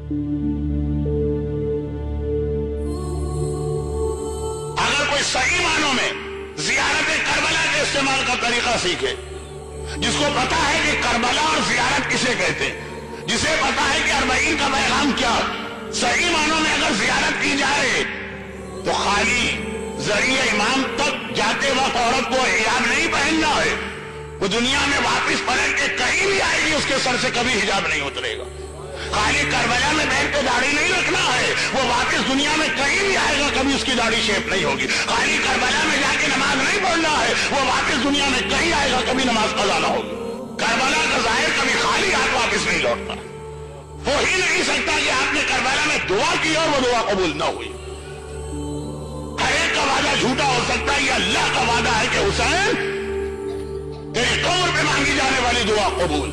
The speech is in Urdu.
اگر کوئی صحیح معنوں میں زیارت کربلا کے استعمال کا طریقہ سیکھے، جس کو پتا ہے کہ کربلا اور زیارت کسے کہتے ہیں، جسے پتا ہے کہ اربعین کا پیغام کیا، صحیح معنوں میں اگر زیارت کی جائے تو خالی ذریعہ امام تک جاتے وقت عورت کو حجاب نہیں پہننا ہے، وہ دنیا میں واپس پلٹ کے کہیں بھی آئے گی اس کے سر سے کبھی حجاب نہیں اترے گا۔ خالی کربلا میں بیٹھ کے داڑھی نہیں رکھنا ہے، وہ واپس دنیا میں کہیں بھی آئے گا کبھی اس کی داڑھی شیپ نہیں ہوگی۔ خالی کربلا میں جا کے نماز نہیں پڑھنا ہے، وہ واپس دنیا میں کہیں آئے گا کبھی نماز قضا نہ ہوگی۔ کربلا کا ظاہر کبھی خالی ہاتھ واپس نہیں لوٹتا، ہو ہی نہیں سکتا کہ آپ نے کربلا میں دعا کی اور وہ دعا قبول نہ ہوئی۔ ہر ایک کا وعدہ جھوٹا ہو سکتا ہے، یہ اللہ کا وعدہ ہے کہ حسین تیری قبر پہ مانگی جانے والی دعا قبول۔